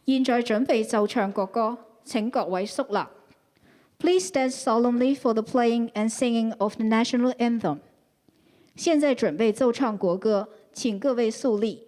現在準備奏唱國歌，請各位肅立。Please stand solemnly for the playing and singing of the national anthem. 現在準備奏唱國歌，請各位肅立。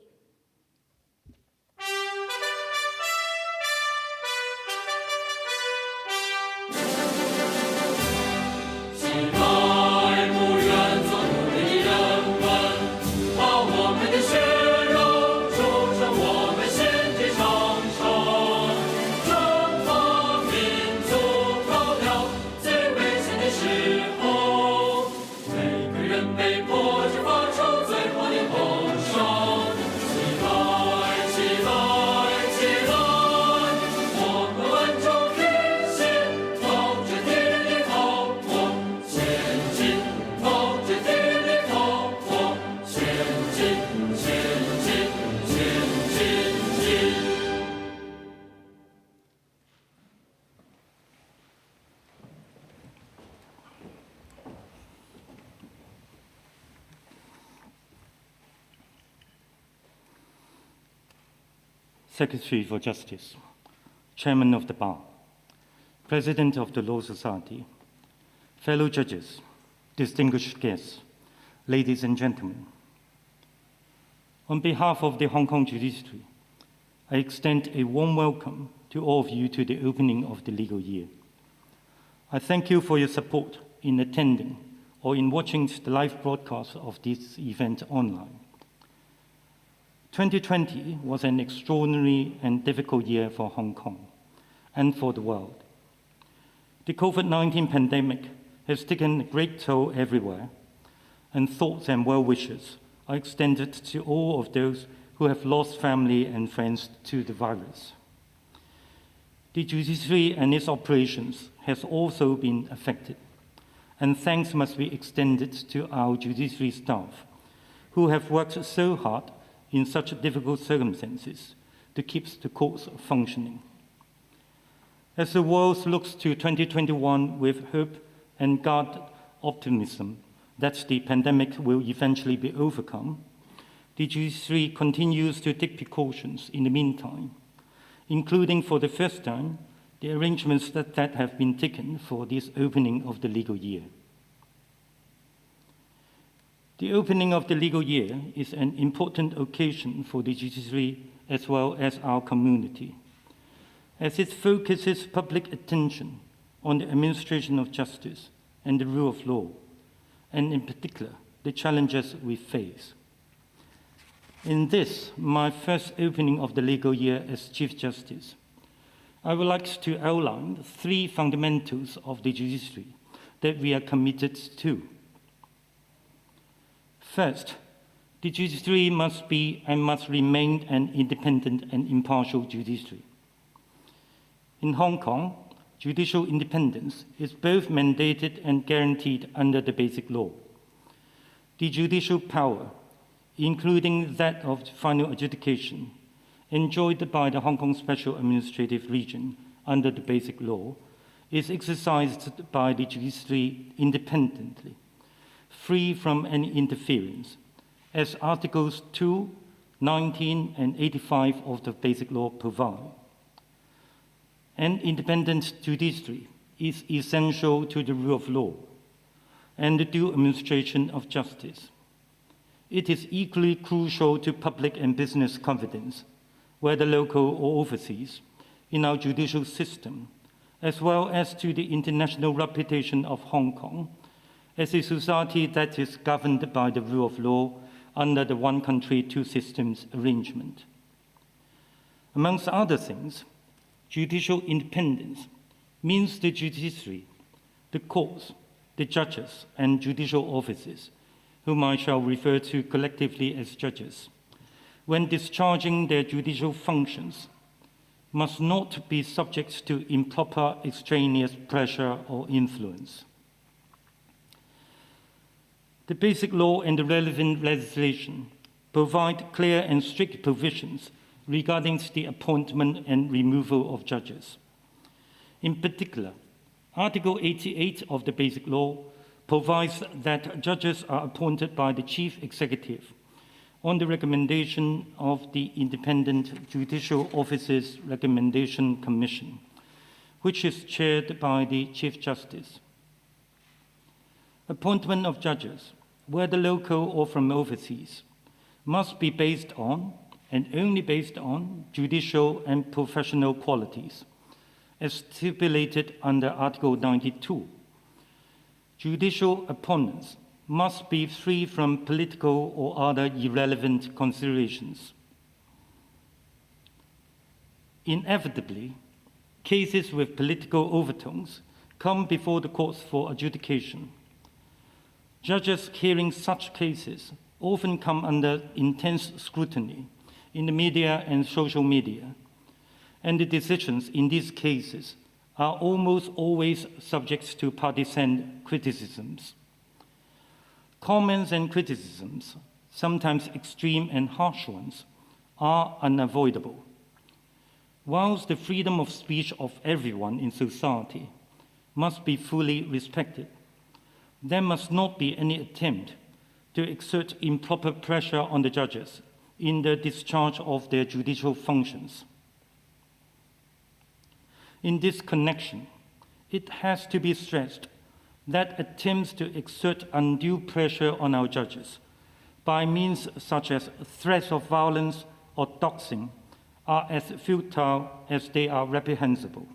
Secretary for Justice, Chairman of the Bar, President of the Law Society, fellow judges, distinguished guests, ladies and gentlemen. On behalf of the Hong Kong Judiciary, I extend a warm welcome to all of you to the opening of the legal year. I thank you for your support in attending or in watching the live broadcast of this event online. 2020 was an extraordinary and difficult year for Hong Kong and for the world. The COVID-19 pandemic has taken a great toll everywhere, and thoughts and well wishes are extended to all of those who have lost family and friends to the virus. The judiciary and its operations has also been affected, and thanks must be extended to our judiciary staff who have worked so hard in such difficult circumstances to keep the courts functioning. As the world looks to 2021 with hope and guarded optimism that the pandemic will eventually be overcome, the judiciary continues to take precautions in the meantime, including for the first time the arrangements that have been taken for this opening of the legal year. The opening of the legal year is an important occasion for the judiciary as well as our community, as it focuses public attention on the administration of justice and the rule of law, and in particular, the challenges we face. In this, my first opening of the legal year as Chief Justice, I would like to outline 3 fundamentals of the judiciary that we are committed to. First, the judiciary must be and must remain an independent and impartial judiciary. In Hong Kong, judicial independence is both mandated and guaranteed under the Basic Law. The judicial power, including that of final adjudication, enjoyed by the Hong Kong Special Administrative Region under the Basic Law, is exercised by the judiciary independently, free from any interference, as Articles 2, 19, and 85 of the Basic Law provide. An independent judiciary is essential to the rule of law and the due administration of justice. It is equally crucial to public and business confidence, whether local or overseas, in our judicial system, as well as to the international reputation of Hong Kong as a society that is governed by the rule of law under the one country, two systems arrangement. Amongst other things, judicial independence means the judiciary, the courts, the judges, and judicial officers, whom I shall refer to collectively as judges, when discharging their judicial functions, must not be subject to improper extraneous pressure or influence. The Basic Law and the relevant legislation provide clear and strict provisions regarding the appointment and removal of judges. In particular, Article 88 of the Basic Law provides that judges are appointed by the Chief Executive on the recommendation of the Independent Judicial Office's Recommendation Commission, which is chaired by the Chief Justice. Appointment of judges, whether local or from overseas, must be based on, and only based on, judicial and professional qualities, as stipulated under Article 92. Judicial appointments must be free from political or other irrelevant considerations. Inevitably, cases with political overtones come before the courts for adjudication. Judges hearing such cases often come under intense scrutiny in the media and social media, and the decisions in these cases are almost always subject to partisan criticisms. Comments and criticisms, sometimes extreme and harsh ones, are unavoidable. Whilst the freedom of speech of everyone in society must be fully respected, there must not be any attempt to exert improper pressure on the judges in the discharge of their judicial functions. In this connection, it has to be stressed that attempts to exert undue pressure on our judges by means such as threats of violence or doxing are as futile as they are reprehensible.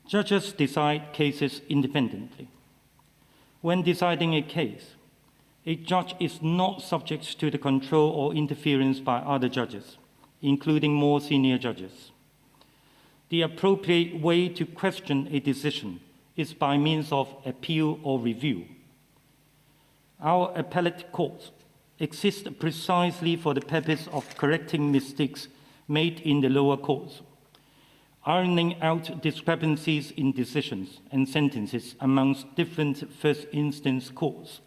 Judges decide cases independently. When deciding a case, a judge is not subject to the control or interference by other judges, including more senior judges. The appropriate way to question a decision is by means of appeal or review. Our appellate courts exist precisely for the purpose of correcting mistakes made in the lower courts, ironing out discrepancies in decisions and sentences amongst different first instance courts,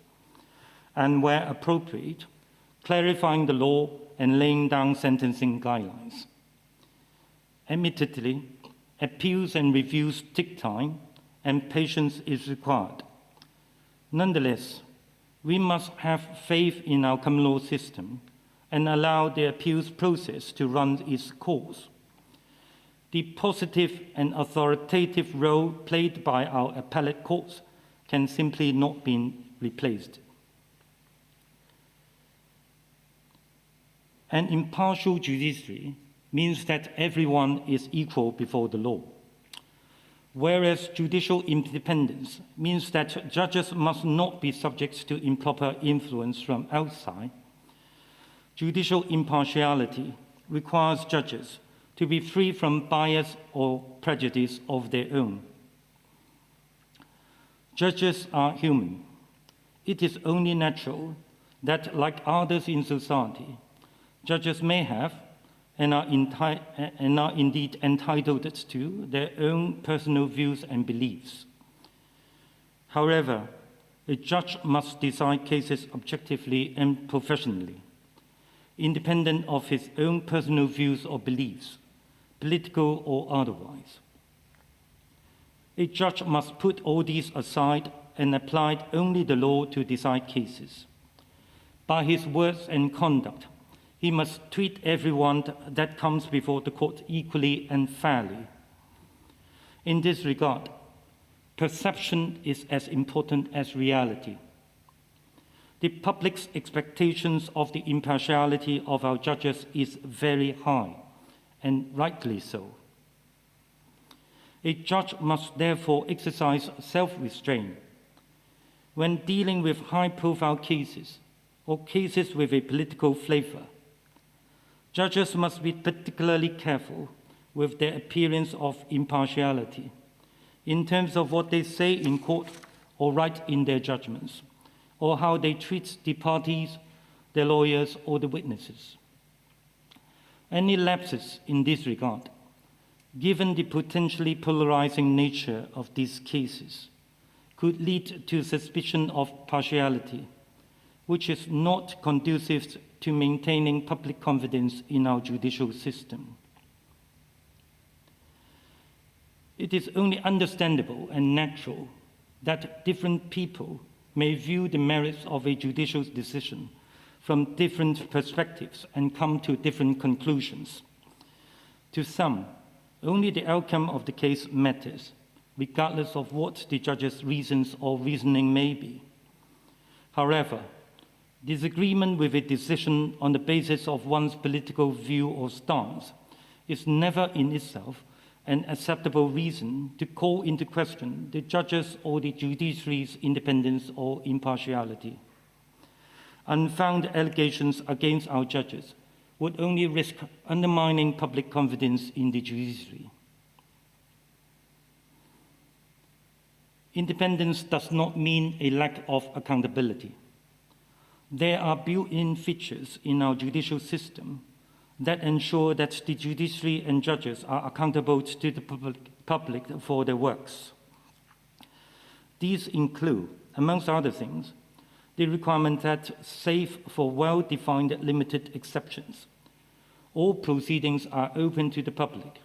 and where appropriate, clarifying the law and laying down sentencing guidelines. Admittedly, appeals and reviews take time, and patience is required. Nonetheless, we must have faith in our common law system and allow the appeals process to run its course. The positive and authoritative role played by our appellate courts can simply not be replaced. An impartial judiciary means that everyone is equal before the law, whereas judicial independence means that judges must not be subject to improper influence from outside. Judicial impartiality requires judges to be free from bias or prejudice of their own. Judges are human. It is only natural that, like others in society, judges may have and are indeed entitled to their own personal views and beliefs. However, a judge must decide cases objectively and professionally, independent of his own personal views or beliefs, political or otherwise. A judge must put all these aside and apply only the law to decide cases. By his words and conduct, he must treat everyone that comes before the court equally and fairly. In this regard, perception is as important as reality. The public's expectations of the impartiality of our judges is very high, and rightly so. A judge must therefore exercise self-restraint. When dealing with high-profile cases or cases with a political flavor, judges must be particularly careful with their appearance of impartiality in terms of what they say in court or write in their judgments, or how they treat the parties, their lawyers, or the witnesses. Any lapses in this regard, given the potentially polarizing nature of these cases, could lead to suspicion of partiality, which is not conducive to maintaining public confidence in our judicial system. It is only understandable and natural that different people may view the merits of a judicial decision from different perspectives and come to different conclusions. To some, only the outcome of the case matters, regardless of what the judge's reasons or reasoning may be. However, disagreement with a decision on the basis of one's political view or stance is never in itself an acceptable reason to call into question the judge's or the judiciary's independence or impartiality. Unfounded allegations against our judges would only risk undermining public confidence in the judiciary. Independence does not mean a lack of accountability. There are built-in features in our judicial system that ensure that the judiciary and judges are accountable to the public for their works. These include, amongst other things, the requirement that, save for well-defined limited exceptions, all proceedings are open to the public,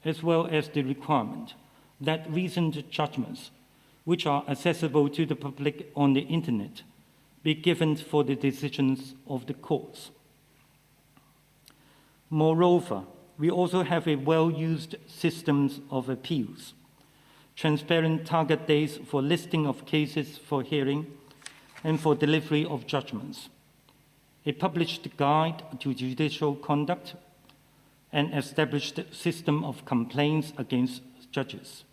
as well as the requirement that reasoned judgments, which are accessible to the public on the Internet, be given for the decisions of the courts. Moreover, we also have a well-used system of appeals, transparent target dates for listing of cases for hearing and for delivery of judgments, a published guide to judicial conduct, an established system of complaints against judges,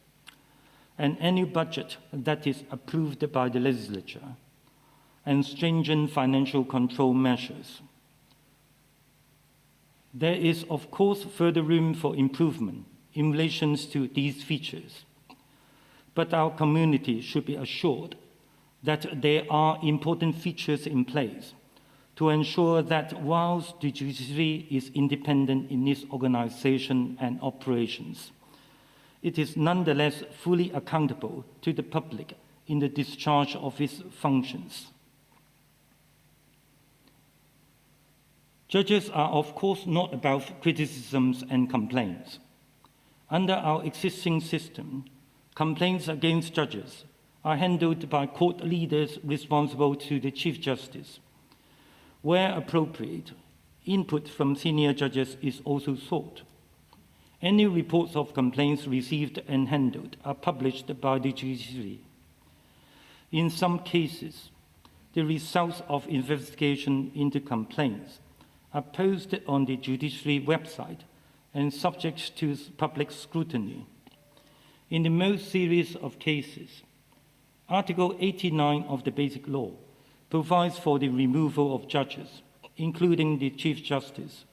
an annual budget that is approved by the legislature, and stringent financial control measures. There is, of course, further room for improvement in relation to these features, but our community should be assured that there are important features in place to ensure that whilst the judiciary is independent in its organization and operations, it is nonetheless fully accountable to the public in the discharge of its functions. Judges are, of course, not above criticisms and complaints. Under our existing system, complaints against judges are handled by court leaders responsible to the Chief Justice. Where appropriate, input from senior judges is also sought. Any reports of complaints received and handled are published by the judiciary. In some cases, the results of investigation into complaints are posted on the judiciary website and subject to public scrutiny. In the most serious of cases, Article 89 of the Basic Law provides for the removal of judges, including the Chief Justice,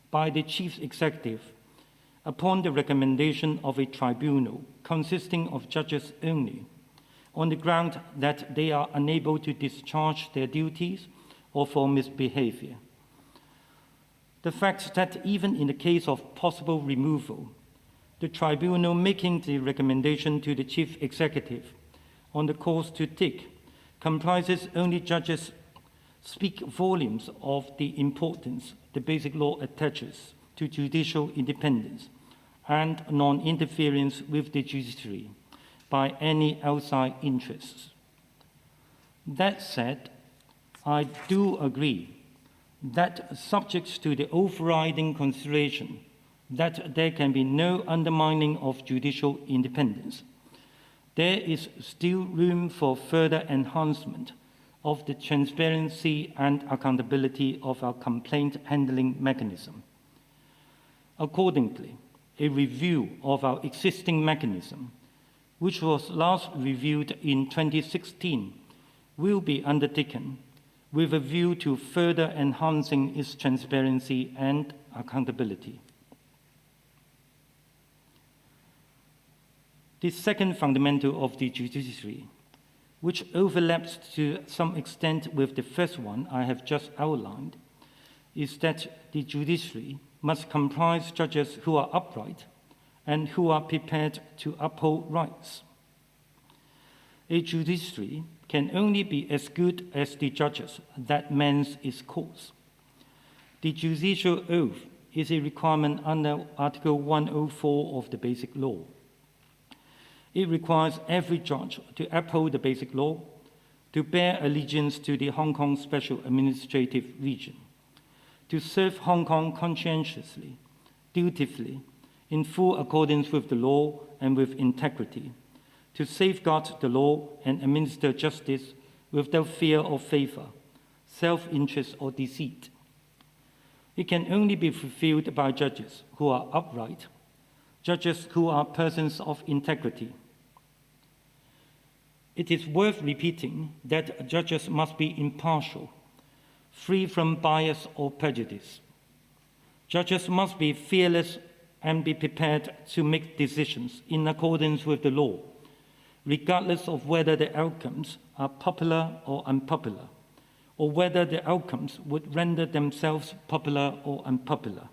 by the Chief Executive upon the recommendation of a tribunal consisting of judges only, on the ground that they are unable to discharge their duties or for misbehavior. The fact that even in the case of possible removal, the tribunal making the recommendation to the Chief Executive on the course to take comprises only judges speak volumes of the importance the Basic Law attaches to judicial independence and non-interference with the judiciary by any outside interests. That said, I do agree that, subject to the overriding consideration that there can be no undermining of judicial independence, there is still room for further enhancement of the transparency and accountability of our complaint handling mechanism. Accordingly, a review of our existing mechanism, which was last reviewed in 2016, will be undertaken with a view to further enhancing its transparency and accountability. The second fundamental of the judiciary, which overlaps to some extent with the first one I have just outlined, is that the judiciary must comprise judges who are upright and who are prepared to uphold rights. A judiciary can only be as good as the judges that mends its cause. The judicial oath is a requirement under Article 104 of the Basic Law. It requires every judge to uphold the Basic Law, to bear allegiance to the Hong Kong Special Administrative Region, to serve Hong Kong conscientiously, dutifully, in full accordance with the law and with integrity, to safeguard the law and administer justice without fear or favor, self-interest or deceit. It can only be fulfilled by judges who are upright, judges who are persons of integrity. It is worth repeating that judges must be impartial, free from bias or prejudice. Judges must be fearless and be prepared to make decisions in accordance with the law, regardless of whether the outcomes are popular or unpopular, or whether the outcomes would render themselves popular or unpopular.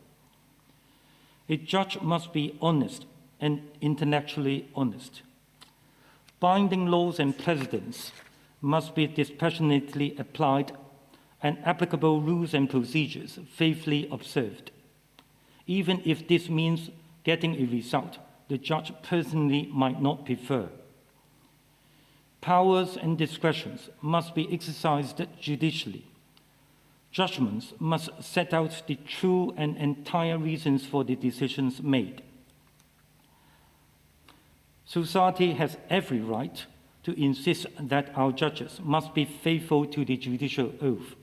A judge must be honest and intellectually honest. Binding laws and precedents must be dispassionately applied and applicable rules and procedures faithfully observed, even if this means getting a result the judge personally might not prefer. Powers and discretions must be exercised judicially. Judgments must set out the true and entire reasons for the decisions made. Society has every right to insist that our judges must be faithful to the judicial oath.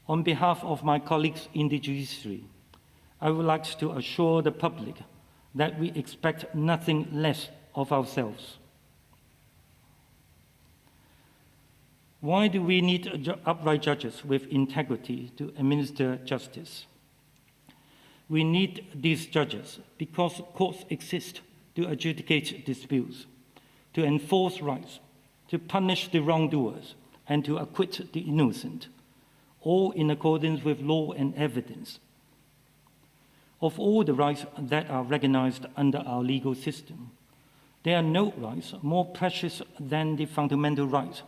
On behalf of my colleagues in the judiciary, I would like to assure the public that we expect nothing less of ourselves. Why do we need upright judges with integrity to administer justice? We need these judges because courts exist to adjudicate disputes, to enforce rights, to punish the wrongdoers, and to acquit the innocent, all in accordance with law and evidence. Of all the rights that are recognized under our legal system, there are no rights more precious than the fundamental rights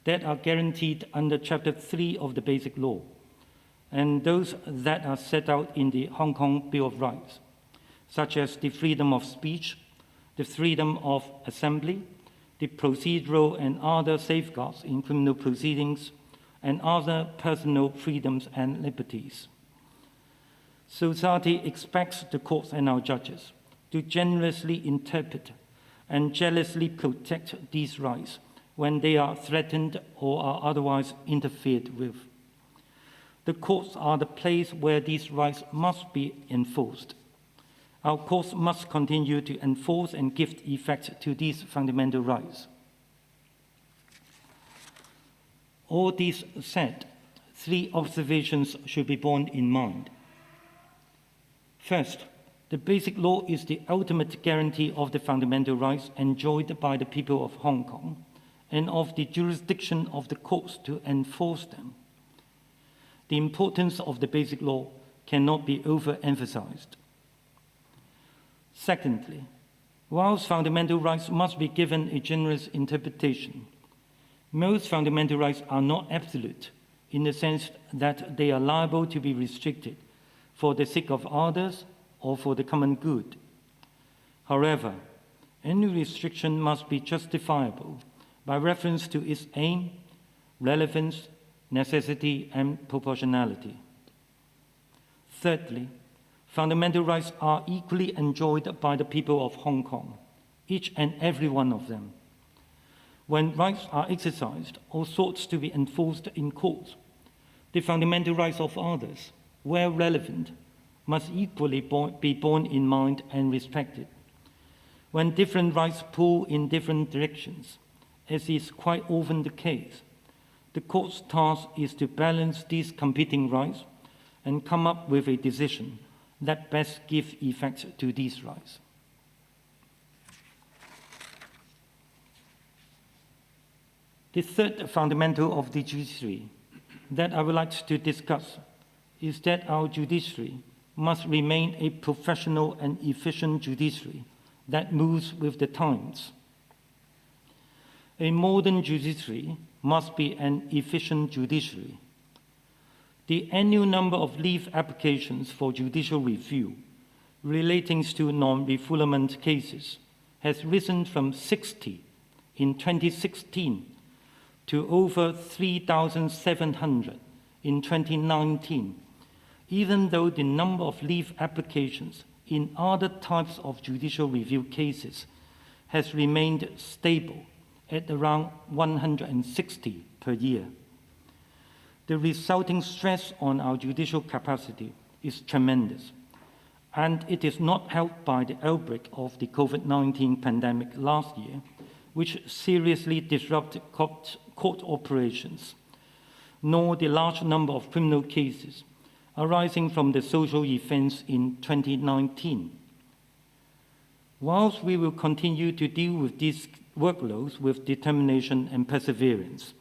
that are guaranteed under Chapter 3 of the Basic Law, and those that are set out in the Hong Kong Bill of Rights, such as the freedom of speech, the freedom of assembly, the procedural and other safeguards in criminal proceedings, and other personal freedoms and liberties. Society expects the courts and our judges to generously interpret and jealously protect these rights when they are threatened or are otherwise interfered with. The courts are the place where these rights must be enforced. Our courts must continue to enforce and give effect to these fundamental rights. All this said, 3 observations should be borne in mind. First, the Basic Law is the ultimate guarantee of the fundamental rights enjoyed by the people of Hong Kong and of the jurisdiction of the courts to enforce them. The importance of the Basic Law cannot be overemphasized. Secondly, whilst fundamental rights must be given a generous interpretation, most fundamental rights are not absolute in the sense that they are liable to be restricted for the sake of others or for the common good. However, any restriction must be justifiable by reference to its aim, relevance, necessity, and proportionality. Thirdly, fundamental rights are equally enjoyed by the people of Hong Kong, each and every one of them. When rights are exercised or sought to be enforced in courts, the fundamental rights of others, where relevant, must equally be borne in mind and respected. When different rights pull in different directions, as is quite often the case, the court's task is to balance these competing rights and come up with a decision that best gives effect to these rights. The third fundamental of the judiciary that I would like to discuss is that our judiciary must remain a professional and efficient judiciary that moves with the times. A modern judiciary must be an efficient judiciary. The annual number of leave applications for judicial review relating to non-refoulement cases has risen from 60 in 2016 to over 3,700 in 2019, even though the number of leave applications in other types of judicial review cases has remained stable at around 160 per year. The resulting stress on our judicial capacity is tremendous, and it is not helped by the outbreak of the COVID-19 pandemic last year, which seriously disrupted court operations, nor the large number of criminal cases arising from the social events in 2019. Whilst we will continue to deal with these workloads with determination and perseverance,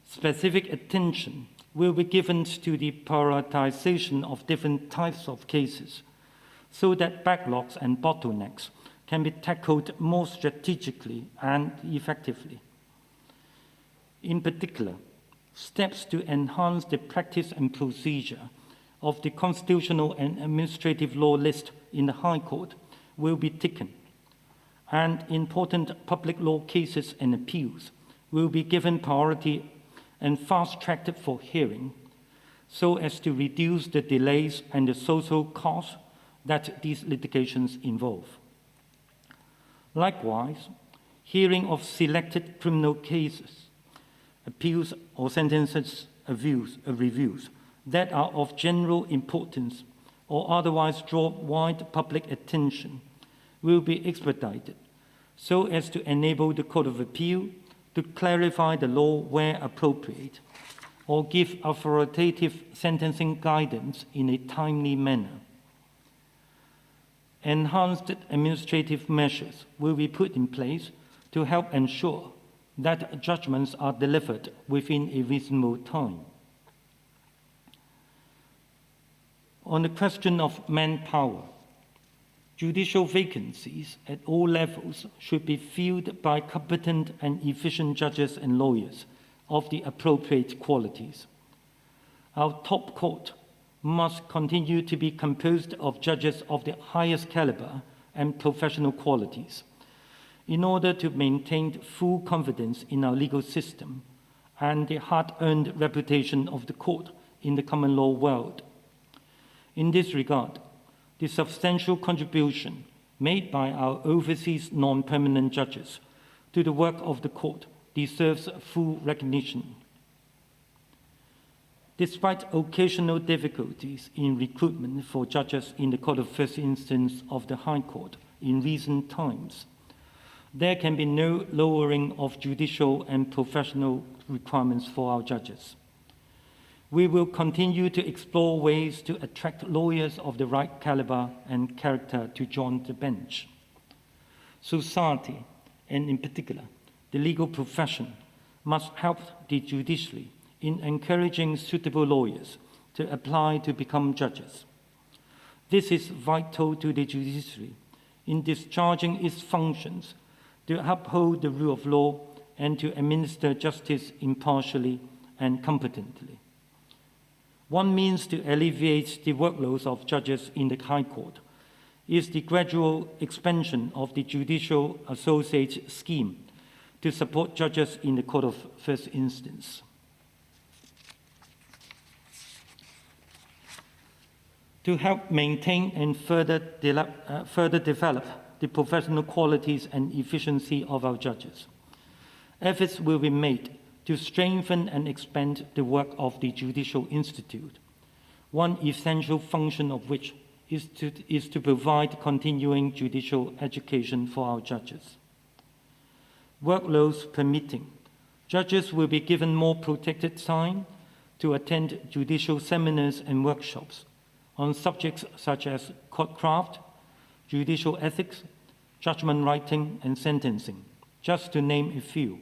specific attention will be given to the prioritization of different types of cases so that backlogs and bottlenecks can be tackled more strategically and effectively. In particular, steps to enhance the practice and procedure of the constitutional and administrative law list in the High Court will be taken, and important public law cases and appeals will be given priority and fast-tracked for hearing so as to reduce the delays and the social costs that these litigations involve. Likewise, hearing of selected criminal cases, appeals or sentences reviews that are of general importance or otherwise draw wide public attention will be expedited so as to enable the Court of Appeal to clarify the law where appropriate or give authoritative sentencing guidance in a timely manner. Enhanced administrative measures will be put in place to help ensure that judgments are delivered within a reasonable time. On the question of manpower, judicial vacancies at all levels should be filled by competent and efficient judges and lawyers of the appropriate qualities. Our top court must continue to be composed of judges of the highest caliber and professional qualities in order to maintain full confidence in our legal system and the hard-earned reputation of the court in the common law world. In this regard, the substantial contribution made by our overseas non-permanent judges to the work of the court deserves full recognition. Despite occasional difficulties in recruitment for judges in the Court of First Instance of the High Court in recent times, there can be no lowering of judicial and professional requirements for our judges. We will continue to explore ways to attract lawyers of the right caliber and character to join the bench. Society, and in particular, the legal profession, must help the judiciary in encouraging suitable lawyers to apply to become judges. This is vital to the judiciary in discharging its functions to uphold the rule of law and to administer justice impartially and competently. One means to alleviate the workloads of judges in the High Court is the gradual expansion of the Judicial Associate Scheme to support judges in the Court of First Instance. To help maintain and further develop the professional qualities and efficiency of our judges, efforts will be made to strengthen and expand the work of the Judicial Institute, one essential function of which is to provide continuing judicial education for our judges. Workloads permitting, judges will be given more protected time to attend judicial seminars and workshops on subjects such as courtcraft, judicial ethics, judgment writing, and sentencing, just to name a few.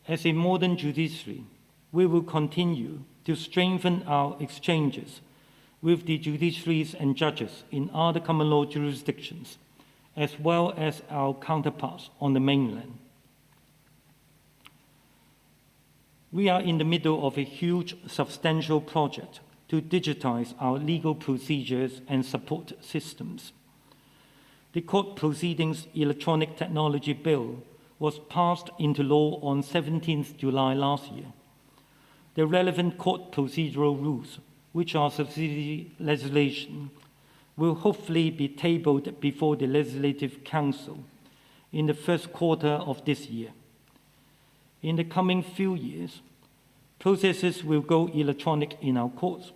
As a modern judiciary, we will continue to strengthen our exchanges with the judiciaries and judges in other common law jurisdictions, as well as our counterparts on the mainland. We are in the middle of a huge, substantial project to digitize our legal procedures and support systems. The Court Proceedings Electronic Technology Bill was passed into law on 17th July last year. The relevant court procedural rules, which are subsidiary legislation, will hopefully be tabled before the Legislative Council in the first quarter of this year. In the coming few years, processes will go electronic in our courts,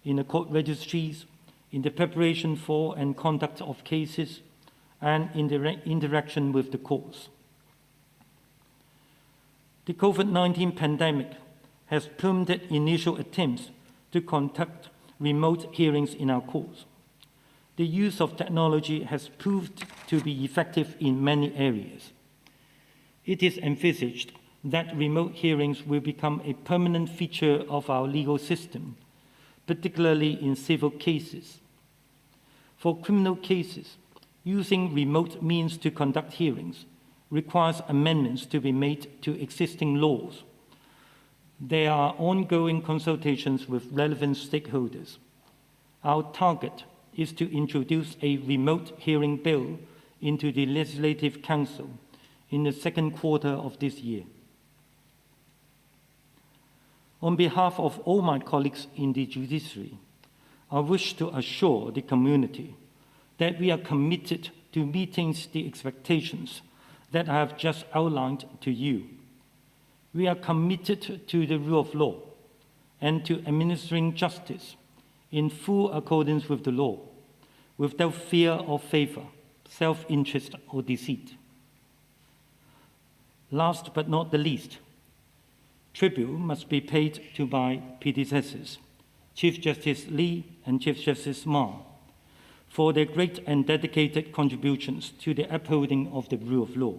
in the court registries, in the preparation for and conduct of cases, and in the interaction with the courts. The COVID-19 pandemic has prompted initial attempts to conduct remote hearings in our courts. The use of technology has proved to be effective in many areas. It is envisaged that remote hearings will become a permanent feature of our legal system, particularly in civil cases. For criminal cases, using remote means to conduct hearings requires amendments to be made to existing laws. There are ongoing consultations with relevant stakeholders. Our target is to introduce a remote hearing bill into the Legislative Council in the second quarter of this year. On behalf of all my colleagues in the judiciary, I wish to assure the community that we are committed to meeting the expectations that I have just outlined to you. We are committed to the rule of law and to administering justice in full accordance with the law, without fear or favor, self-interest or deceit. Last but not the least, tribute must be paid to my predecessors, Chief Justice Lee and Chief Justice Ma, for their great and dedicated contributions to the upholding of the rule of law.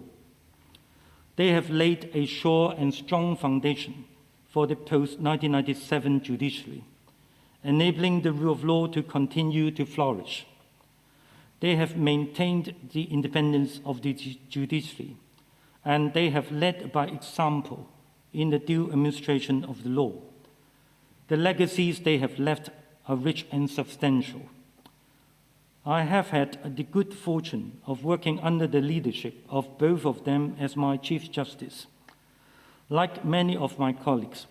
They have laid a sure and strong foundation for the post-1997 judiciary, enabling the rule of law to continue to flourish. They have maintained the independence of the judiciary, and they have led by example in the due administration of the law. The legacies they have left are rich and substantial. I have had the good fortune of working under the leadership of both of them as my Chief Justice. Like many of my colleagues,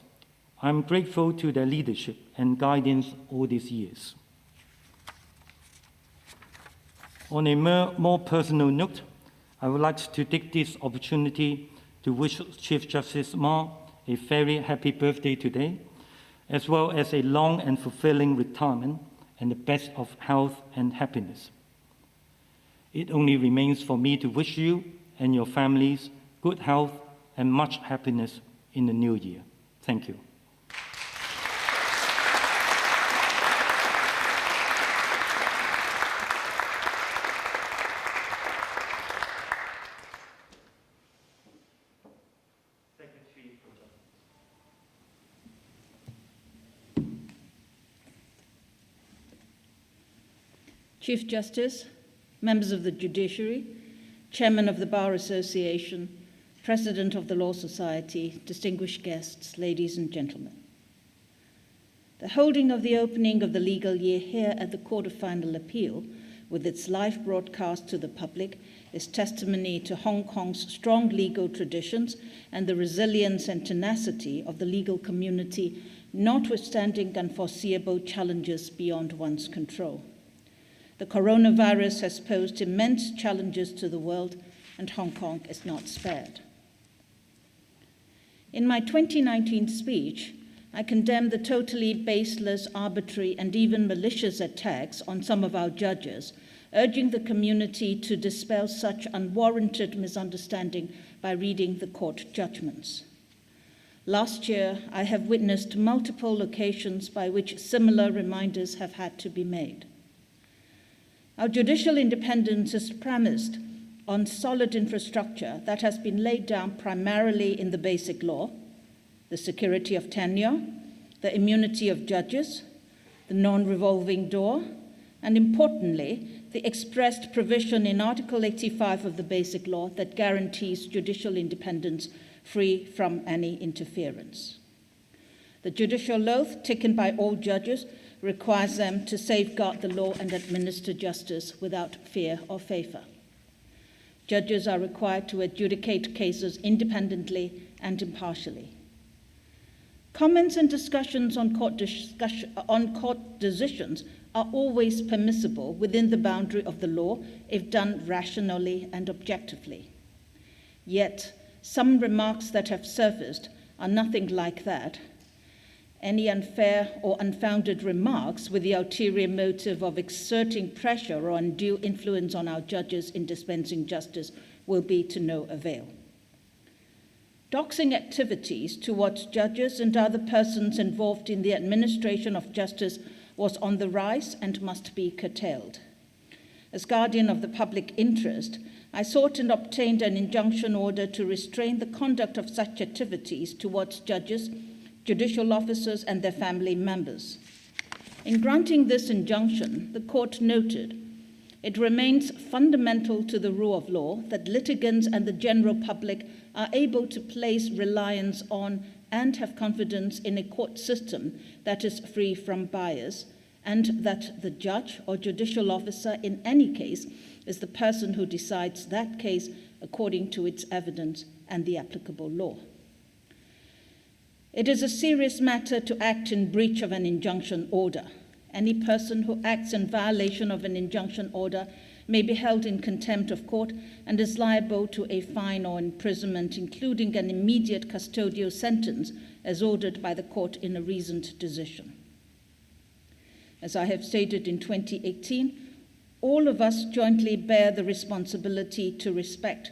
I am grateful to their leadership and guidance all these years. On a more personal note, I would like to take this opportunity to wish Chief Justice Ma a very happy birthday today, as well as a long and fulfilling retirement and the best of health and happiness. It only remains for me to wish you and your families good health and much happiness in the new year. Thank you. Chief Justice, members of the Judiciary, Chairman of the Bar Association, President of the Law Society, distinguished guests, ladies and gentlemen. The holding of the opening of the legal year here at the Court of Final Appeal, with its live broadcast to the public, is testimony to Hong Kong's strong legal traditions and the resilience and tenacity of the legal community, notwithstanding unforeseeable challenges beyond one's control. The coronavirus has posed immense challenges to the world, and Hong Kong is not spared. In my 2019 speech, I condemned the totally baseless, arbitrary, and even malicious attacks on some of our judges, urging the community to dispel such unwarranted misunderstanding by reading the court judgments. Last year, I have witnessed multiple occasions by which similar reminders have had to be made. Our judicial independence is premised on solid infrastructure that has been laid down primarily in the basic law, the security of tenure, the immunity of judges, the non-revolving door, and importantly, the expressed provision in Article 85 of the Basic Law that guarantees judicial independence free from any interference. The judicial oath taken by all judges requires them to safeguard the law and administer justice without fear or favor. Judges are required to adjudicate cases independently and impartially. Comments and discussions on court decisions are always permissible within the boundary of the law if done rationally and objectively. Yet, some remarks that have surfaced are nothing like that. Any unfair or unfounded remarks with the ulterior motive of exerting pressure or undue influence on our judges in dispensing justice will be to no avail. Doxing activities towards judges and other persons involved in the administration of justice was on the rise and must be curtailed. As guardian of the public interest, I sought and obtained an injunction order to restrain the conduct of such activities towards judges, judicial officers, and their family members. In granting this injunction, the court noted, it remains fundamental to the rule of law that litigants and the general public are able to place reliance on and have confidence in a court system that is free from bias, and that the judge or judicial officer in any case is the person who decides that case according to its evidence and the applicable law. It is a serious matter to act in breach of an injunction order. Any person who acts in violation of an injunction order may be held in contempt of court and is liable to a fine or imprisonment, including an immediate custodial sentence as ordered by the court in a reasoned decision. As I have stated in 2018, all of us jointly bear the responsibility to respect,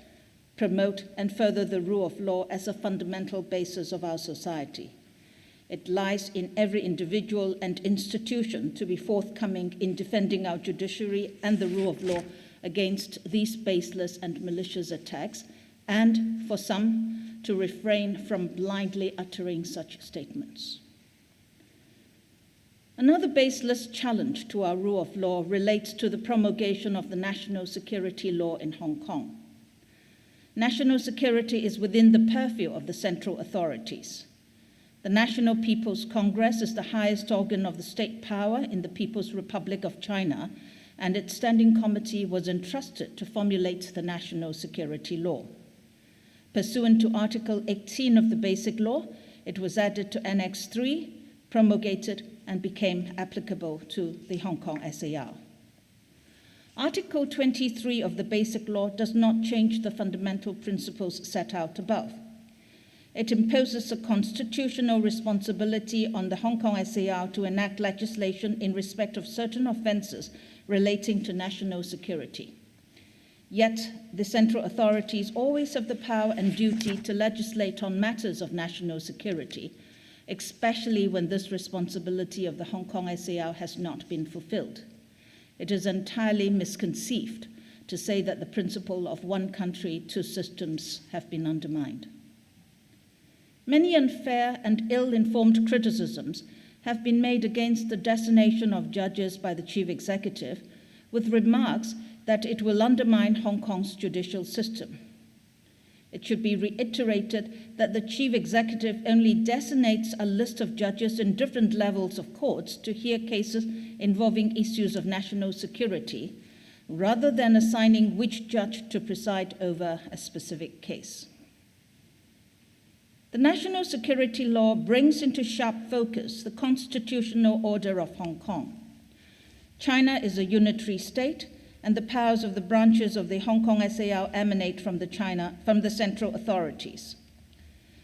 promote, and further the rule of law as a fundamental basis of our society. It lies in every individual and institution to be forthcoming in defending our judiciary and the rule of law against these baseless and malicious attacks, and for some to refrain from blindly uttering such statements. Another baseless challenge to our rule of law relates to the promulgation of the national security law in Hong Kong. National security is within the purview of the central authorities. The National People's Congress is the highest organ of the state power in the People's Republic of China, and its standing committee was entrusted to formulate the national security law. Pursuant to Article 18 of the Basic Law, it was added to Annex 3, promulgated, and became applicable to the Hong Kong SAR. Article 23 of the Basic Law does not change the fundamental principles set out above. It imposes a constitutional responsibility on the Hong Kong SAR to enact legislation in respect of certain offences relating to national security. Yet, the central authorities always have the power and duty to legislate on matters of national security, especially when this responsibility of the Hong Kong SAR has not been fulfilled. It is entirely misconceived to say that the principle of one country, two systems have been undermined. Many unfair and ill-informed criticisms have been made against the designation of judges by the chief executive, with remarks that it will undermine Hong Kong's judicial system. It should be reiterated that the chief executive only designates a list of judges in different levels of courts to hear cases involving issues of national security, rather than assigning which judge to preside over a specific case. The national security law brings into sharp focus the constitutional order of Hong Kong. China is a unitary state, and the powers of the branches of the Hong Kong SAR emanate from the central authorities.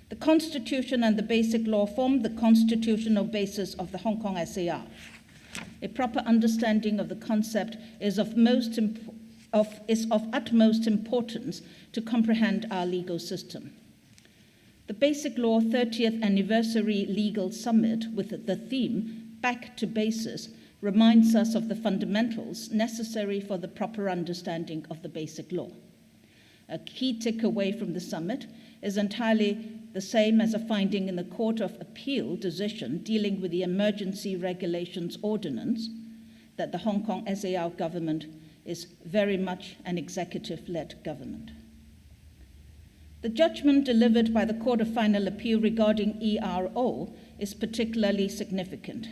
The Constitution and the Basic Law form the constitutional basis of the Hong Kong SAR. A proper understanding of the concept is of utmost importance to comprehend our legal system. The Basic Law 30th Anniversary Legal Summit, with the theme Back to Basis, reminds us of the fundamentals necessary for the proper understanding of the Basic Law. A key takeaway from the summit is entirely the same as a finding in the Court of Appeal decision dealing with the Emergency Regulations Ordinance, that the Hong Kong SAR government is very much an executive-led government. The judgment delivered by the Court of Final Appeal regarding ERO is particularly significant.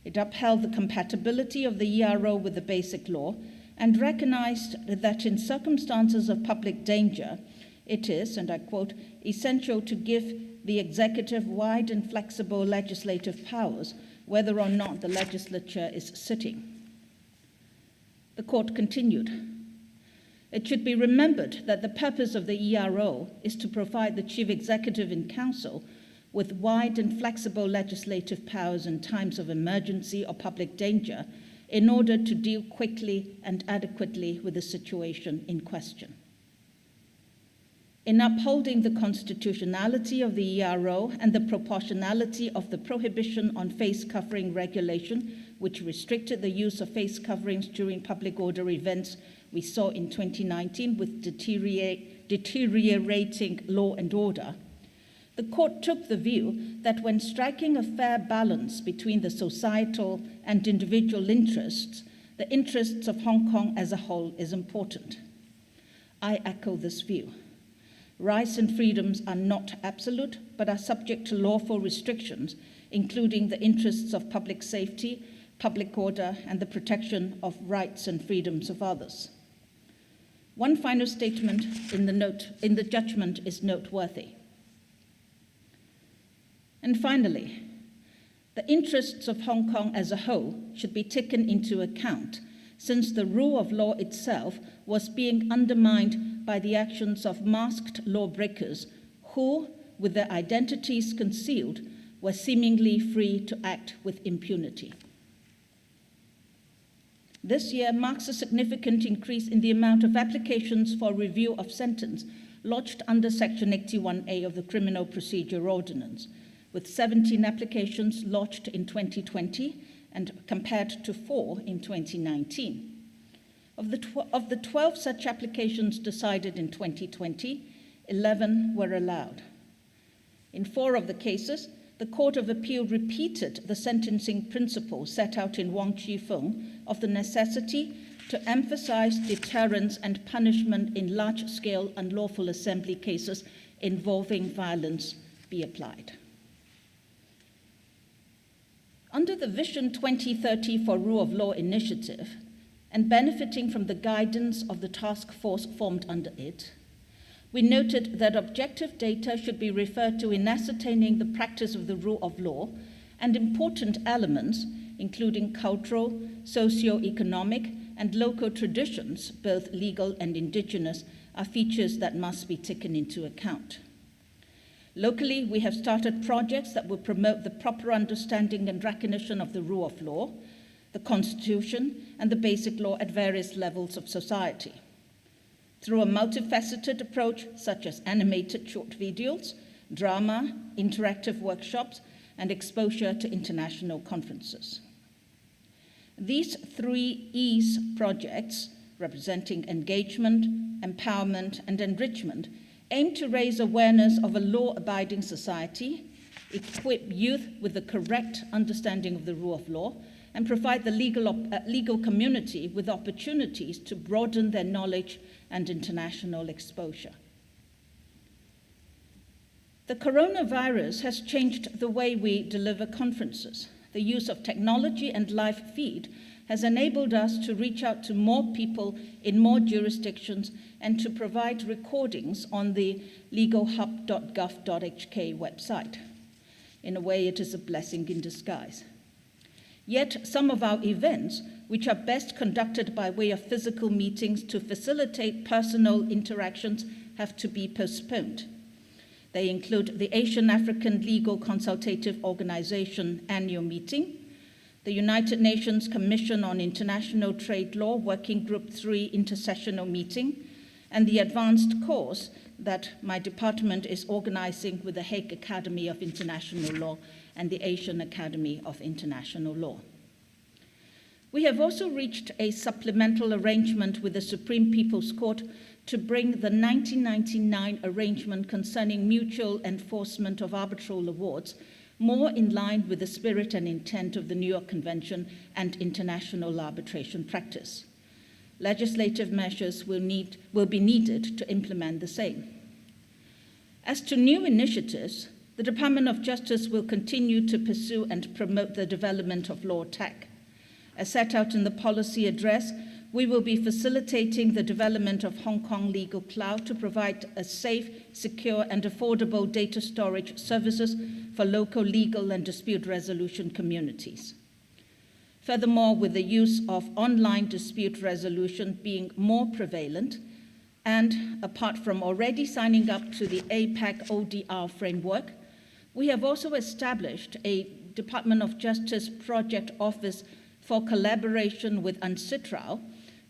It upheld the compatibility of the ERO with the Basic Law and recognized that in circumstances of public danger, it is, and I quote, essential to give the executive wide and flexible legislative powers, whether or not the legislature is sitting. The court continued, it should be remembered that the purpose of the ERO is to provide the chief executive in council with wide and flexible legislative powers in times of emergency or public danger in order to deal quickly and adequately with the situation in question. In upholding the constitutionality of the ERO and the proportionality of the prohibition on face covering regulation, which restricted the use of face coverings during public order events we saw in 2019 with deteriorating law and order, the court took the view that when striking a fair balance between the societal and individual interests, the interests of Hong Kong as a whole is important. I echo this view. Rights and freedoms are not absolute, but are subject to lawful restrictions, including the interests of public safety, public order, and the protection of rights and freedoms of others. One final statement in the judgment is noteworthy. And finally, the interests of Hong Kong as a whole should be taken into account, since the rule of law itself was being undermined by the actions of masked lawbreakers who, with their identities concealed, were seemingly free to act with impunity. This year marks a significant increase in the amount of applications for review of sentence lodged under Section 81A of the Criminal Procedure Ordinance, with 17 applications lodged in 2020 and compared to 4 in 2019. Of the 12 such applications decided in 2020, 11 were allowed. In 4 of the cases, the Court of Appeal repeated the sentencing principle set out in Wong Chi Fung of the necessity to emphasize deterrence and punishment in large-scale unlawful assembly cases involving violence be applied. Under the Vision 2030 for Rule of Law initiative, and benefiting from the guidance of the task force formed under it, we noted that objective data should be referred to in ascertaining the practice of the rule of law, and important elements, including cultural, socio-economic, and local traditions, both legal and indigenous, are features that must be taken into account. Locally, we have started projects that will promote the proper understanding and recognition of the rule of law, the Constitution, and the basic law at various levels of society. Through a multifaceted approach, such as animated short videos, drama, interactive workshops, and exposure to international conferences. These 3 E's projects, representing engagement, empowerment, and enrichment, aim to raise awareness of a law-abiding society, equip youth with the correct understanding of the rule of law, and provide the legal community with opportunities to broaden their knowledge and international exposure. The coronavirus has changed the way we deliver conferences. The use of technology and live feed has enabled us to reach out to more people in more jurisdictions and to provide recordings on the legalhub.gov.hk website. In a way, it is a blessing in disguise. Yet some of our events, which are best conducted by way of physical meetings to facilitate personal interactions, have to be postponed. They include the Asian African Legal Consultative Organization annual meeting, the United Nations Commission on International Trade Law Working Group 3 intersessional meeting, and the advanced course that my department is organizing with the Hague Academy of International Law and the Asian Academy of International Law. We have also reached a supplemental arrangement with the Supreme People's Court to bring the 1999 arrangement concerning mutual enforcement of arbitral awards more in line with the spirit and intent of the New York Convention and international arbitration practice. Legislative measures will be needed to implement the same. As to new initiatives, the Department of Justice will continue to pursue and promote the development of law tech. As set out in the policy address, we will be facilitating the development of Hong Kong Legal Cloud to provide a safe, secure, and affordable data storage services for local legal and dispute resolution communities. Furthermore, with the use of online dispute resolution being more prevalent, and apart from already signing up to the APAC ODR framework, we have also established a Department of Justice Project Office for collaboration with UNCITRAL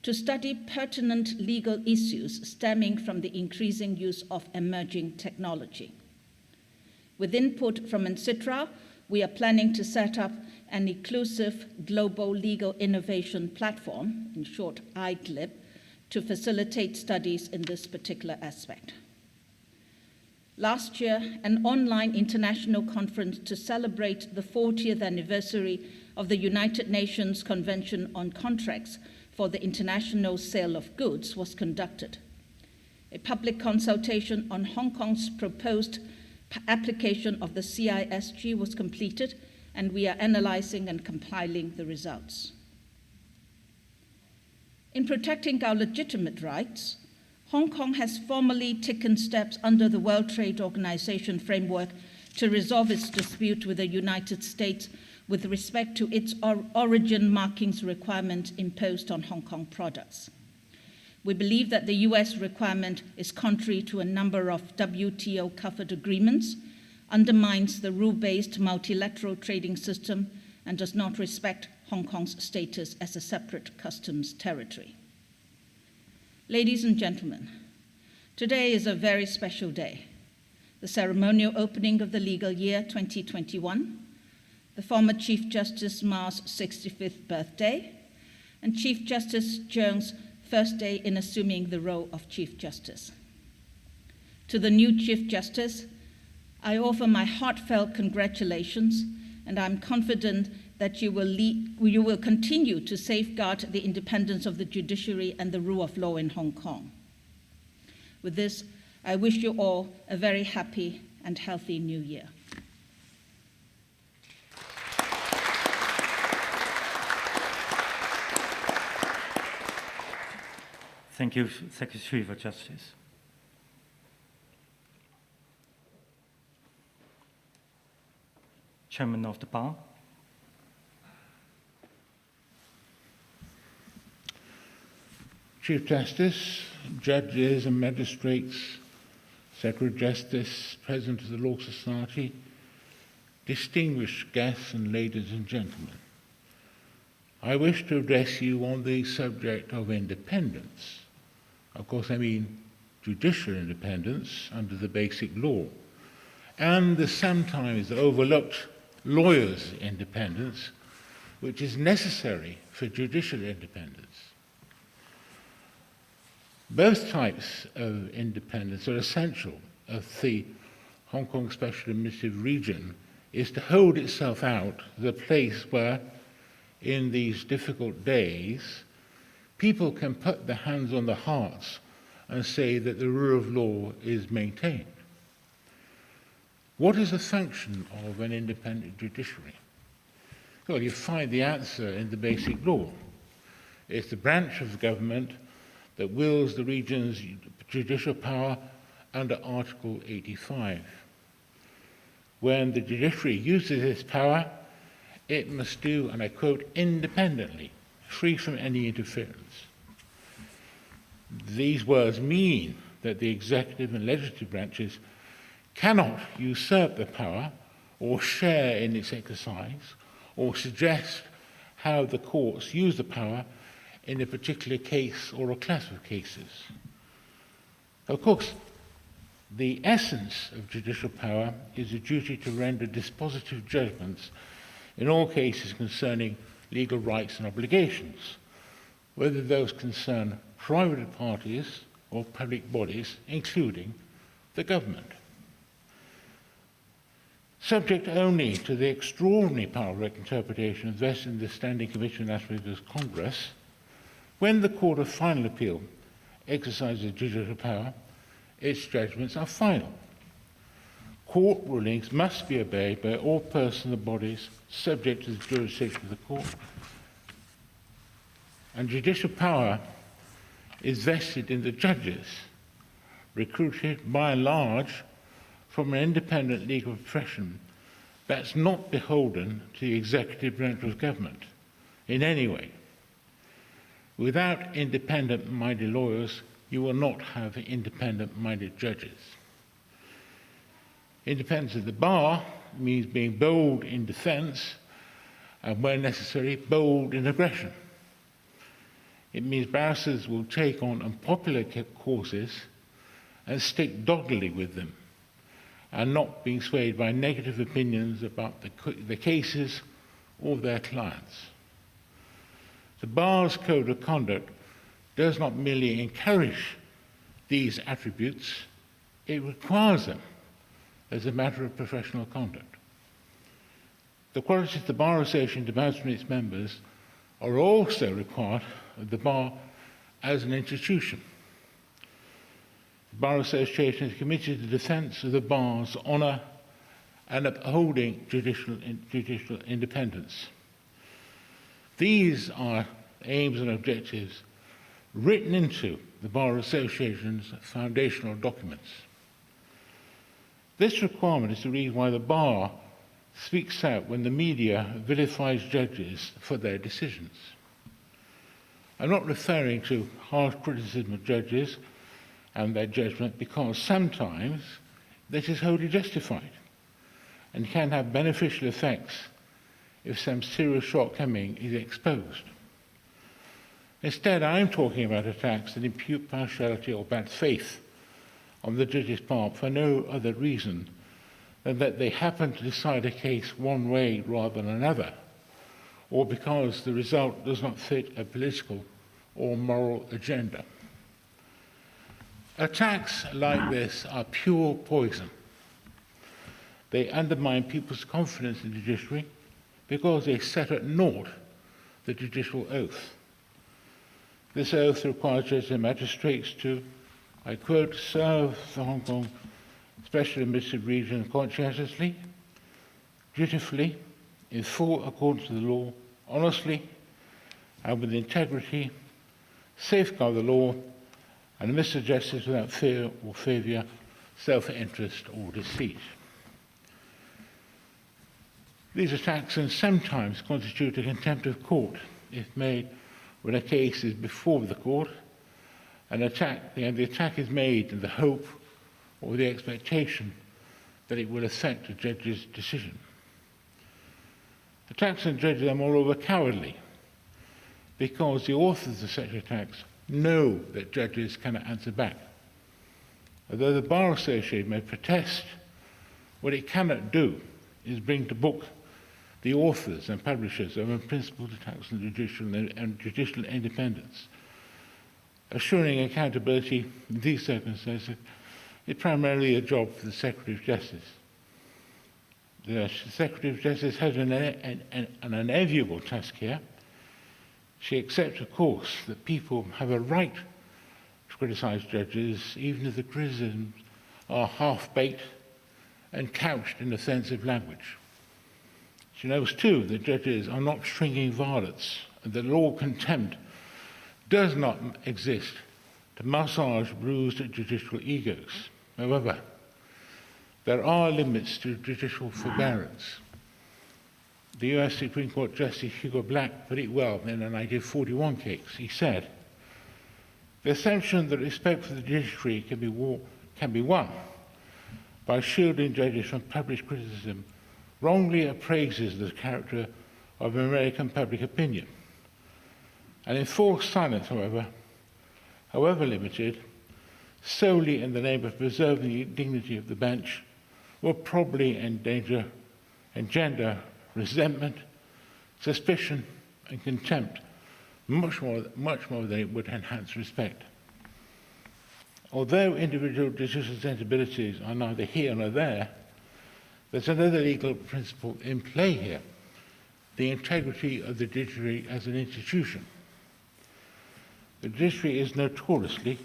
to study pertinent legal issues stemming from the increasing use of emerging technology. With input from UNCITRAL, we are planning to set up an inclusive global legal innovation platform, in short, IGLIP, to facilitate studies in this particular aspect. Last year, an online international conference to celebrate the 40th anniversary of the United Nations Convention on Contracts for the International Sale of Goods was conducted. A public consultation on Hong Kong's proposed application of the CISG was completed, and we are analyzing and compiling the results. In protecting our legitimate rights, Hong Kong has formally taken steps under the World Trade Organization framework to resolve its dispute with the United States with respect to its origin markings requirement imposed on Hong Kong products. We believe that the US requirement is contrary to a number of WTO-covered agreements, undermines the rule-based multilateral trading system, and does not respect Hong Kong's status as a separate customs territory. Ladies and gentlemen, today is a very special day, the ceremonial opening of the legal year 2021, the former Chief Justice Ma's 65th birthday, and Chief Justice Cheung's first day in assuming the role of Chief Justice. To the new Chief Justice, I offer my heartfelt congratulations, and I'm confident that you will continue to safeguard the independence of the judiciary and the rule of law in Hong Kong. With this, I wish you all a very happy and healthy new year. Thank you, Secretary for Justice. Chairman of the Bar. Chief Justice, judges and magistrates, Secretary of Justice, President of the Law Society, distinguished guests and ladies and gentlemen, I wish to address you on the subject of independence. Of course, I mean judicial independence under the Basic Law, and the sometimes overlooked lawyers' independence, which is necessary for judicial independence. Both types of independence are essential if the Hong Kong Special Administrative Region is to hold itself out the place where, in these difficult days, people can put their hands on their hearts and say that the rule of law is maintained. What is the function of an independent judiciary? Well, you find the answer in the Basic Law. It's the branch of the government that wields the region's judicial power under Article 85. When the judiciary uses its power, it must do, and I quote, independently, free from any interference. These words mean that the executive and legislative branches cannot usurp the power or share in its exercise or suggest how the courts use the power in a particular case or a class of cases. Of course, the essence of judicial power is a duty to render dispositive judgments in all cases concerning legal rights and obligations, whether those concern private parties or public bodies, including the government. Subject only to the extraordinary power of interpretation vested in the Standing Commission of Congress, when the Court of Final Appeal exercises judicial power, its judgments are final. Court rulings must be obeyed by all persons and bodies subject to the jurisdiction of the court. And judicial power is vested in the judges, recruited by and large from an independent legal profession that's not beholden to the executive branch of government in any way. Without independent-minded lawyers, you will not have independent-minded judges. Independence of the bar means being bold in defense and, where necessary, bold in aggression. It means barristers will take on unpopular causes and stick doggedly with them, and not being swayed by negative opinions about the cases or their clients. The bar's code of conduct does not merely encourage these attributes, it requires them as a matter of professional conduct. The qualities the Bar Association demands from its members are also required of the bar as an institution. The Bar Association is committed to the defence of the bar's honour and upholding judicial independence. These are aims and objectives written into the Bar Association's foundational documents. This requirement is the reason why the bar speaks out when the media vilifies judges for their decisions. I'm not referring to harsh criticism of judges and their judgment, because sometimes this is wholly justified and can have beneficial effects if some serious shortcoming is exposed. Instead, I'm talking about attacks that impute partiality or bad faith on the judge's part for no other reason than that they happen to decide a case one way rather than another, or because the result does not fit a political or moral agenda. Attacks like this are pure poison. They undermine people's confidence in the judiciary because they set at naught the judicial oath. This oath requires judges and magistrates to, I quote, serve the Hong Kong Special Administrative Region conscientiously, dutifully, in full accordance with the law, honestly, and with integrity, safeguard the law, and administer justice without fear or favour, self-interest or deceit. These attacks can sometimes constitute a contempt of court if made when a case is before the court, and the attack is made in the hope or the expectation that it will affect a judge's decision. Attacks on judges are moreover cowardly, because the authors of such attacks know that judges cannot answer back. Although the Bar Association may protest, what it cannot do is bring to book the authors and publishers of unprincipled attacks on judicial independence. Assuring accountability in these circumstances is primarily a job for the Secretary of Justice. The Secretary of Justice has an unenviable task here. She accepts, of course, that people have a right to criticise judges, even if the criticisms are half-baked and couched in offensive language. She knows, too, that judges are not shrinking varlets, and that law contempt does not exist to massage bruised judicial egos. However, there are limits to judicial forbearance. The US Supreme Court Justice Hugo Black put it well in a 1941 case. He said, "The assumption that respect for the judiciary can be won by shielding judges from public criticism wrongly appraises the character of American public opinion. And enforced silence, however limited, solely in the name of preserving the dignity of the bench, will probably engender resentment, suspicion, and contempt, much more than it would enhance respect." Although individual judicial sensibilities are neither here nor there, there's another legal principle in play here: the integrity of the judiciary as an institution. The judiciary is notoriously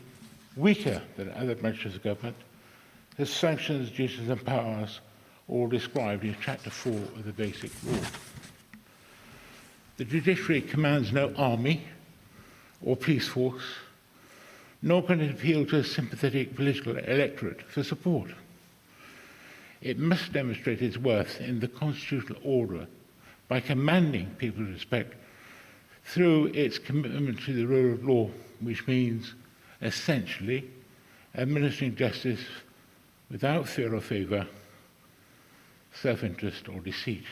weaker than other branches of government. Its functions, duties, and powers all described in Chapter 4 of the Basic Law. The judiciary commands no army, or police force, nor can it appeal to a sympathetic political electorate for support. It must demonstrate its worth in the constitutional order by commanding people's respect through its commitment to the rule of law, which means, essentially, administering justice without fear or favour, self-interest or deceit.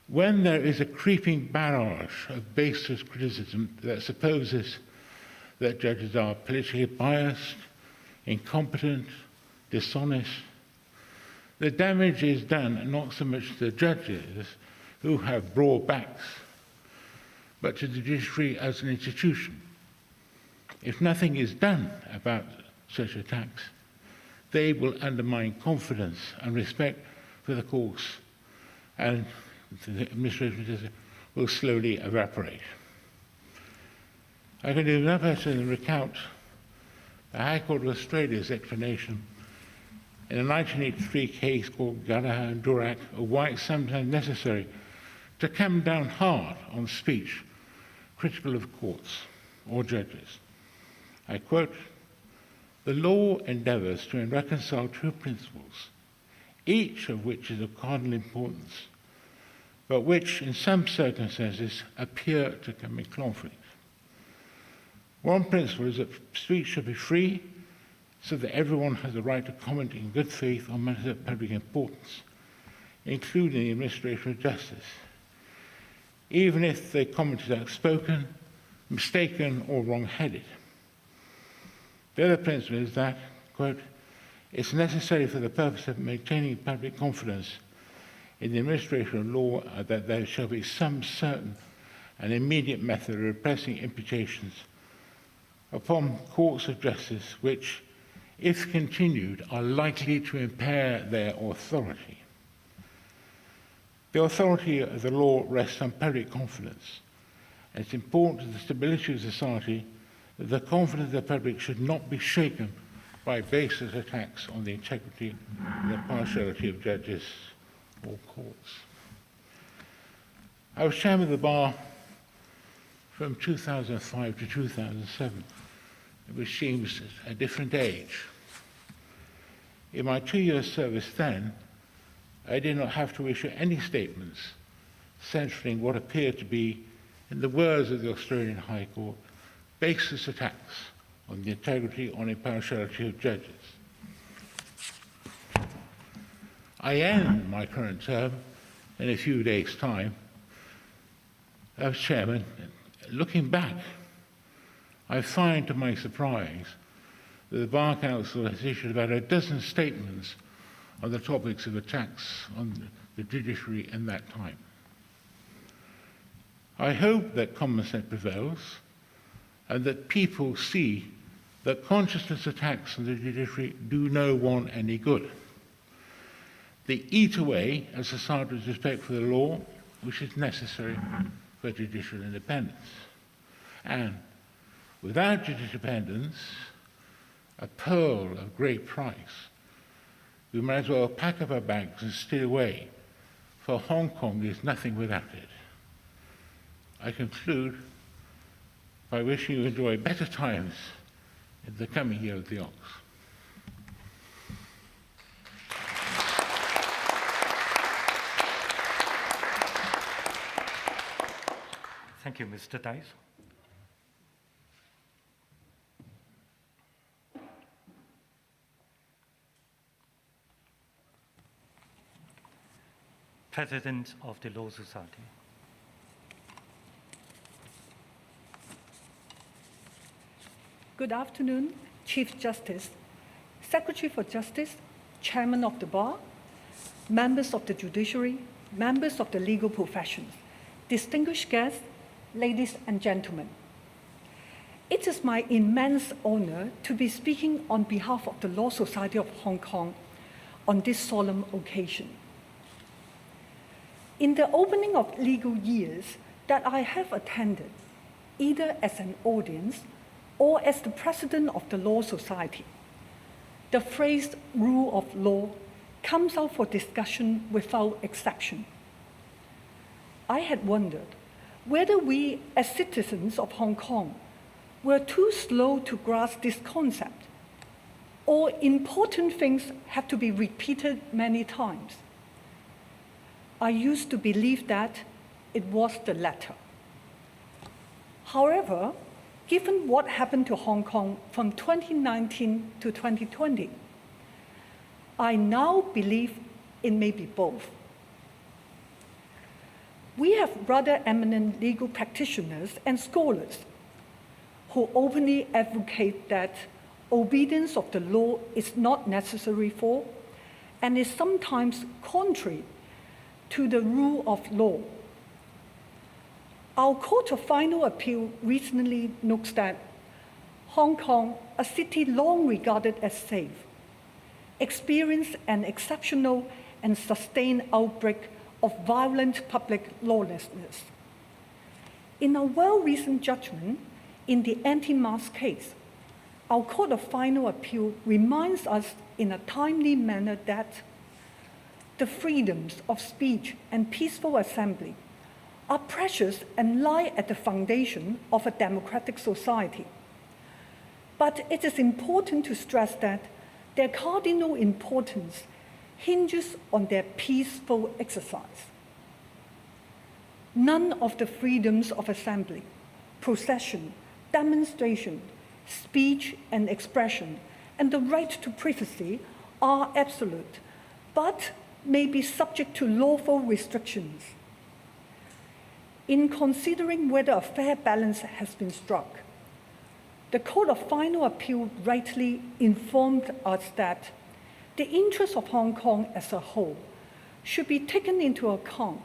When there is a creeping barrage of baseless criticism that supposes that judges are politically biased, incompetent, dishonest, the damage is done not so much to the judges who have broad backs, but to the judiciary as an institution. If nothing is done about such attacks, they will undermine confidence and respect for the courts, and the administration will slowly evaporate. I can do no better than recount the High Court of Australia's explanation in a 1983 case called Gallagher and Durack of why it's sometimes necessary to come down hard on speech critical of courts or judges. I quote, "The law endeavours to reconcile two principles, each of which is of cardinal importance, but which in some circumstances appear to come in conflict. One principle is that speech should be free so that everyone has the right to comment in good faith on matters of public importance, including the administration of justice, even if the comment is outspoken, mistaken, or wrong-headed. The other principle is that, quote, it's necessary for the purpose of maintaining public confidence in the administration of law that there shall be some certain and immediate method of repressing imputations upon courts of justice which, if continued, are likely to impair their authority. The authority of the law rests on public confidence, and it's important to the stability of society that the confidence of the public should not be shaken by baseless attacks on the integrity and impartiality of judges or courts." I was chairman of the bar from 2005 to 2007, which seems a different age. In my 2-year service then, I did not have to issue any statements censoring what appeared to be, in the words of the Australian High Court, baseless attacks on the integrity or impartiality of judges. I end my current term in a few days' time as chairman. Looking back, I find to my surprise that the Bar Council has issued about a dozen statements on the topics of attacks on the judiciary in that time. I hope that common sense prevails and that people see that conscientious attacks on the judiciary do no one any good. They eat away at society's respect for the law, which is necessary for judicial independence. And without judicial independence, a pearl of great price, we might as well pack up our bags and steal away, for Hong Kong is nothing without it. I conclude by wishing you enjoy better times in the coming year of the Ox. Thank you, Mr. Dice. President of the Law Society. Good afternoon, Chief Justice, Secretary for Justice, Chairman of the Bar, members of the Judiciary, members of the legal professions, distinguished guests, ladies and gentlemen. It is my immense honor to be speaking on behalf of the Law Society of Hong Kong on this solemn occasion. In the opening of legal years that I have attended, either as an audience or as the president of the Law Society, the phrase rule of law comes out for discussion without exception. I had wondered whether we as citizens of Hong Kong were too slow to grasp this concept, or important things have to be repeated many times. I used to believe that it was the latter. However, given what happened to Hong Kong from 2019 to 2020, I now believe it may be both. We have rather eminent legal practitioners and scholars who openly advocate that obedience of the law is not necessary for and is sometimes contrary to the rule of law. Our Court of Final Appeal recently notes that Hong Kong, a city long regarded as safe, experienced an exceptional and sustained outbreak of violent public lawlessness. In a well-reasoned judgment in the anti-mask case, our Court of Final Appeal reminds us in a timely manner that the freedoms of speech and peaceful assembly are precious and lie at the foundation of a democratic society. But it is important to stress that their cardinal importance hinges on their peaceful exercise. None of the freedoms of assembly, procession, demonstration, speech and expression, and the right to privacy are absolute, but may be subject to lawful restrictions. In considering whether a fair balance has been struck, the Court of Final Appeal rightly informed us that the interests of Hong Kong as a whole should be taken into account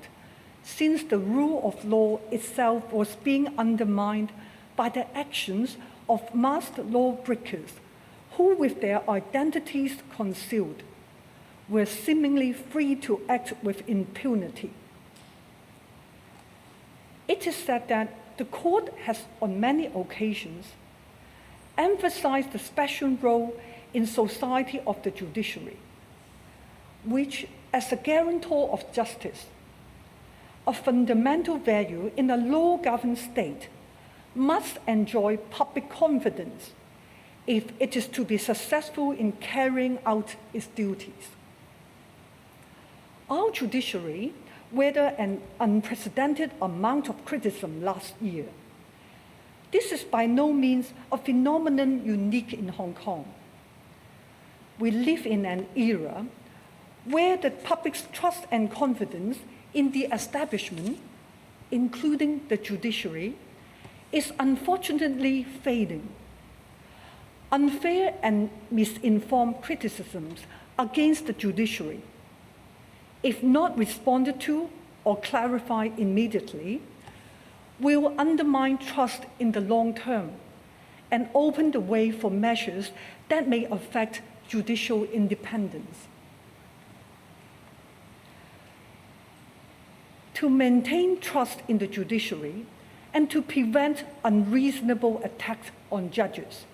since the rule of law itself was being undermined by the actions of masked lawbreakers who, with their identities concealed, were seemingly free to act with impunity. It is said that the court has on many occasions emphasized the special role in society of the judiciary, which, as a guarantor of justice, a fundamental value in a law-governed state, must enjoy public confidence if it is to be successful in carrying out its duties. Our judiciary weathered an unprecedented amount of criticism last year. This is by no means a phenomenon unique in Hong Kong. We live in an era where the public's trust and confidence in the establishment, including the judiciary, is unfortunately fading. Unfair and misinformed criticisms against the judiciary, if not responded to or clarified immediately, will undermine trust in the long term and open the way for measures that may affect judicial independence. To maintain trust in the judiciary and to prevent unreasonable attacks on judges,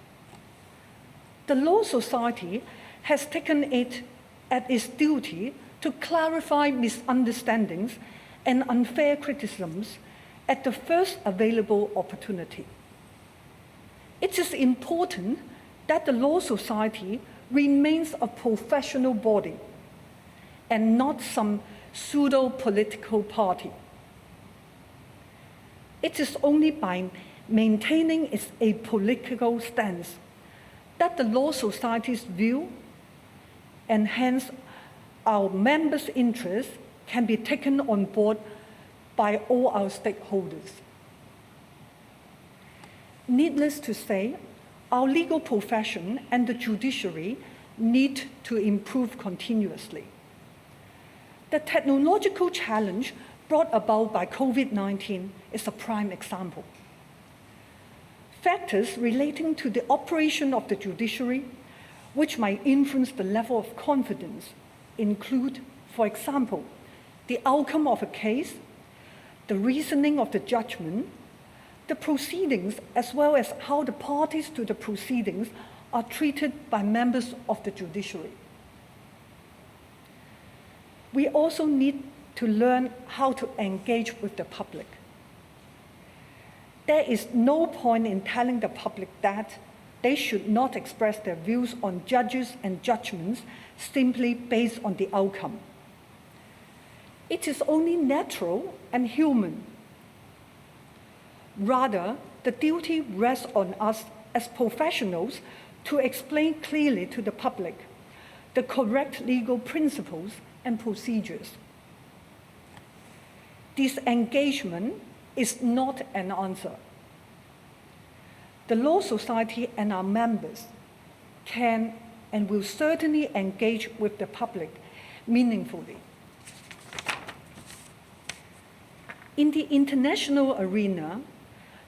the Law Society has taken it as its duty to clarify misunderstandings and unfair criticisms at the first available opportunity. It is important that the Law Society remains a professional body and not some pseudo-political party. It is only by maintaining its apolitical stance that the Law Society's view and hence our members' interests can be taken on board by all our stakeholders. Needless to say, our legal profession and the judiciary need to improve continuously. The technological challenge brought about by COVID-19 is a prime example. Factors relating to the operation of the judiciary, which might influence the level of confidence, include, for example, the outcome of a case, the reasoning of the judgment, the proceedings, as well as how the parties to the proceedings are treated by members of the judiciary. We also need to learn how to engage with the public. there is no point in telling the public that they should not express their views on judges and judgments simply based on the outcome. It is only natural and human. Rather, the duty rests on us as professionals to explain clearly to the public the correct legal principles and procedures. Disengagement is not an answer. The Law Society and our members can and will certainly engage with the public meaningfully. In the international arena,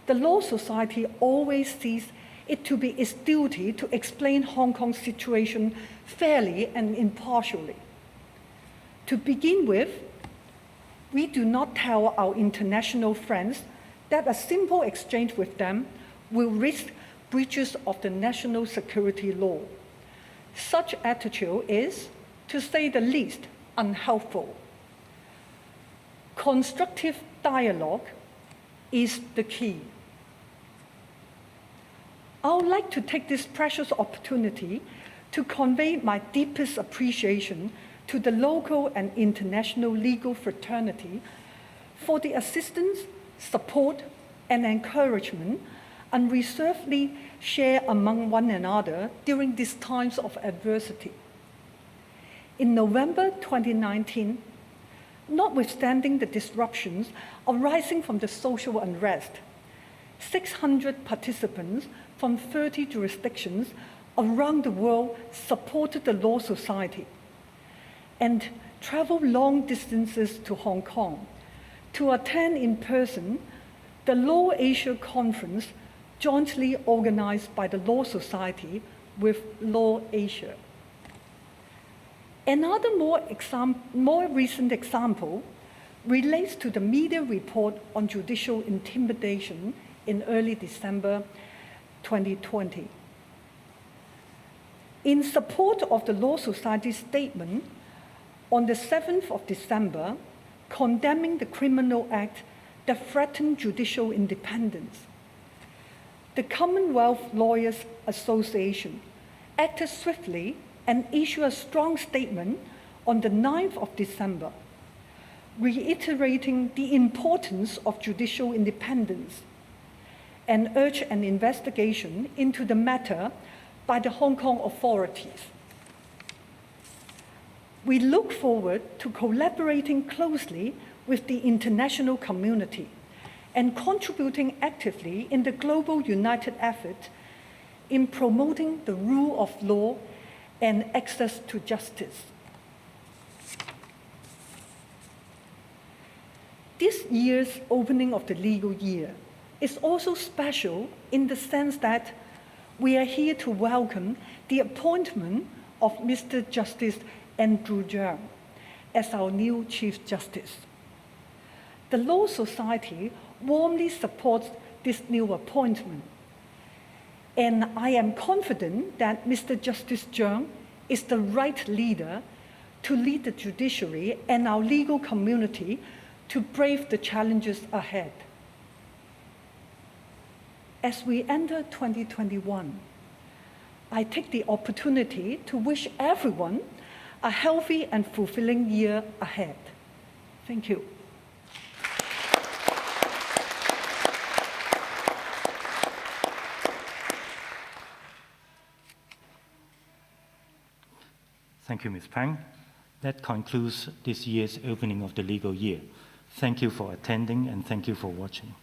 the Law Society always sees it to be its duty to explain Hong Kong's situation fairly and impartially. To begin with, we do not tell our international friends that a simple exchange with them will risk breaches of the national security law. Such attitude is, to say the least, unhelpful. Constructive dialogue is the key. I would like to take this precious opportunity to convey my deepest appreciation to the local and international legal fraternity for the assistance, support, and encouragement unreservedly shared among one another during these times of adversity. In November 2019, notwithstanding the disruptions arising from the social unrest, 600 participants from 30 jurisdictions around the world supported the Law Society and traveled long distances to Hong Kong to attend in person the Law Asia Conference jointly organized by the Law Society with Law Asia. Another more recent example relates to the media report on judicial intimidation in early December 2020. In support of the Law Society's statement on the 7th of December condemning the criminal act that threatened judicial independence, the Commonwealth Lawyers Association acted swiftly and issued a strong statement on the 9th of December, reiterating the importance of judicial independence and urged an investigation into the matter by the Hong Kong authorities. We look forward to collaborating closely with the international community and contributing actively in the global united effort in promoting the rule of law and access to justice. This year's opening of the legal year is also special in the sense that we are here to welcome the appointment of Mr. Justice Andrew Cheung as our new Chief Justice. The Law Society warmly supports this new appointment, and I am confident that Mr. Justice Cheung is the right leader to lead the judiciary and our legal community to brave the challenges ahead. As we enter 2021, I take the opportunity to wish everyone a healthy and fulfilling year ahead. Thank you. Thank you, Ms. Pang. That concludes this year's opening of the legal year. Thank you for attending and thank you for watching.